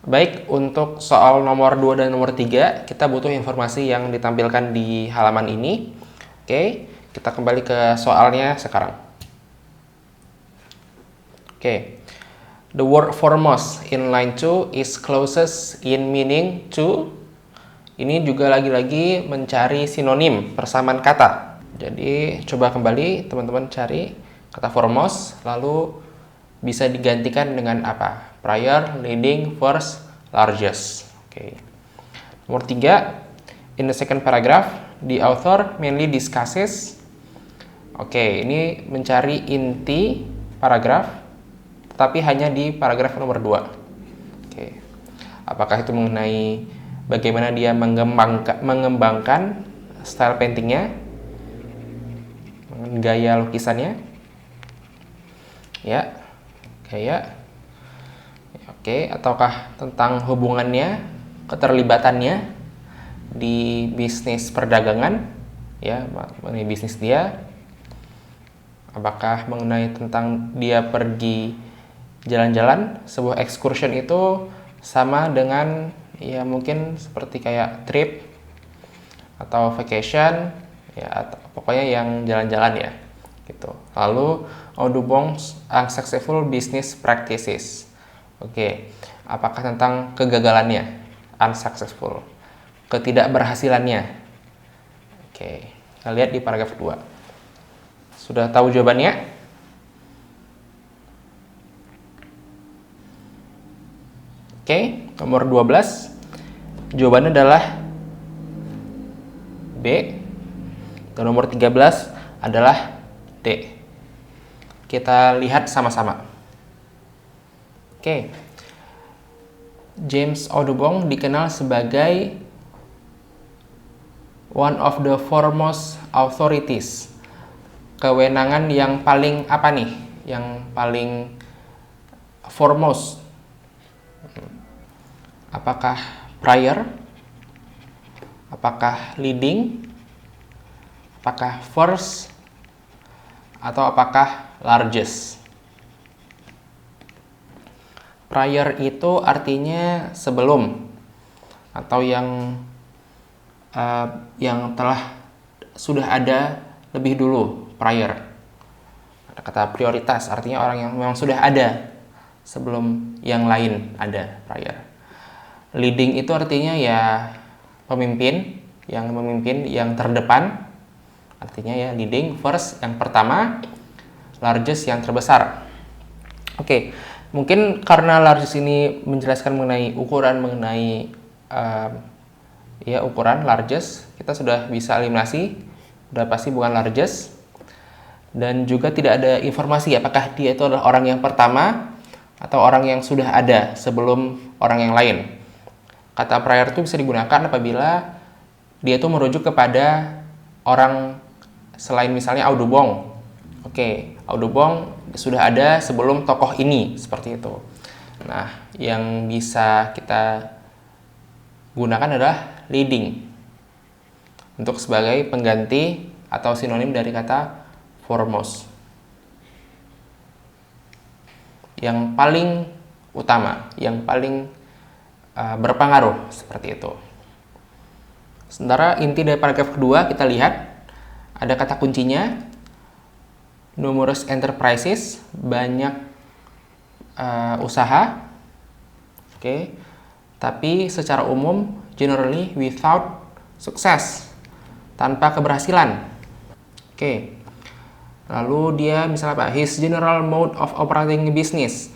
Baik, untuk soal nomor 2 dan nomor 3, kita butuh informasi yang ditampilkan di halaman ini. Oke, kita kembali ke soalnya sekarang. Oke, the word foremost in line 2 is closest in meaning to. Ini juga lagi-lagi mencari sinonim, persamaan kata. Jadi, coba kembali teman-teman cari kata foremost, lalu bisa digantikan dengan apa? Prior, leading, first, largest. Oke. Nomor 3, in the second paragraph, the author mainly discusses. Oke, ini mencari inti paragraf, tapi hanya di paragraf nomor 2. Oke. Apakah itu mengenai bagaimana dia mengembangkan style paintingnya, gaya lukisannya? Ya, gaya. Oke, ataukah tentang hubungannya, keterlibatannya di bisnis perdagangan, ya, mengenai bisnis dia? Apakah mengenai tentang dia pergi jalan-jalan, sebuah excursion itu sama dengan ya mungkin seperti kayak trip atau vacation, ya, atau pokoknya yang jalan-jalan ya, gitu. Lalu Audubon's unsuccessful business practices. Oke, apakah tentang kegagalannya, unsuccessful, ketidakberhasilannya? Oke, kita lihat di paragraf 2. Sudah tahu jawabannya? Oke, nomor 12. Jawabannya adalah B. Dan nomor 13 adalah D. Kita lihat sama-sama. Oke, James Audubon dikenal sebagai one of the foremost authorities. Kewenangan yang paling apa nih? Yang paling foremost. Apakah prior? Apakah leading? Apakah first? Atau apakah largest? Prior itu artinya sebelum atau yang telah sudah ada lebih dulu, prior. Ada kata prioritas, artinya orang yang memang sudah ada sebelum yang lain ada, prior. Leading itu artinya ya pemimpin, yang terdepan, artinya ya leading, first yang pertama, largest yang terbesar. Oke. Mungkin karena largest ini menjelaskan mengenai ukuran, ukuran largest, kita sudah bisa eliminasi, sudah pasti bukan largest. Dan juga tidak ada informasi apakah dia itu adalah orang yang pertama atau orang yang sudah ada sebelum orang yang lain. Kata prior itu bisa digunakan apabila dia itu merujuk kepada orang selain misalnya Audubon. Oke, Audubon sudah ada sebelum tokoh ini, seperti itu. Nah, yang bisa kita gunakan adalah leading untuk sebagai pengganti atau sinonim dari kata foremost. Yang paling utama, yang paling berpengaruh, seperti itu. Sementara inti dari paragraf kedua kita lihat ada kata kuncinya numerous enterprises, banyak usaha. Oke. Tapi secara umum generally without success, tanpa keberhasilan. Oke. Lalu dia misalnya apa? His general mode of operating business.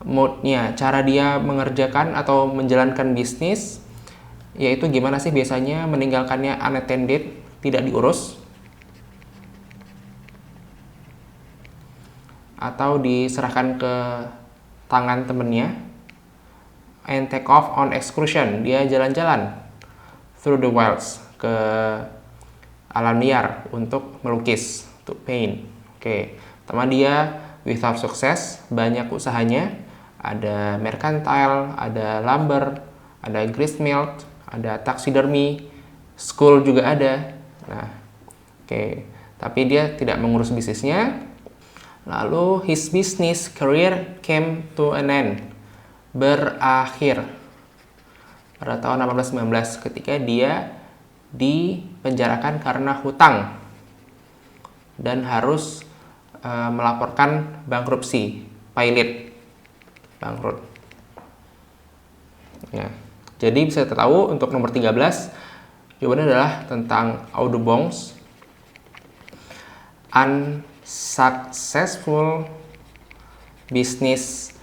Mode-nya, cara dia mengerjakan atau menjalankan bisnis, yaitu gimana sih biasanya meninggalkannya unattended, tidak diurus, atau diserahkan ke tangan temennya. And take off on excursion, dia jalan-jalan through the wilds, ke alam liar untuk melukis, to paint. Oke, pertama dia without success, banyak usahanya, ada mercantile, ada lumber, ada gristmill, ada taxidermy, school juga ada. Nah, oke, tapi dia tidak mengurus bisnisnya. Lalu his business career came to an end, berakhir. pada tahun 1819 ketika dia dipenjarakan karena hutang dan harus melaporkan bankrupsi, pilot, bangkrut. Nah, jadi bisa kita tahu untuk nomor 13 jawabannya adalah tentang Audubon's unsuccessful business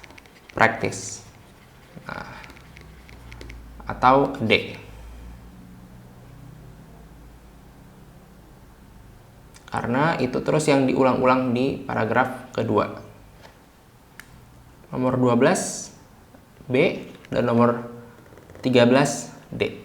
practice. Nah, atau D. Karena itu terus yang diulang-ulang di paragraf kedua. Nomor 12 B dan nomor 13 D.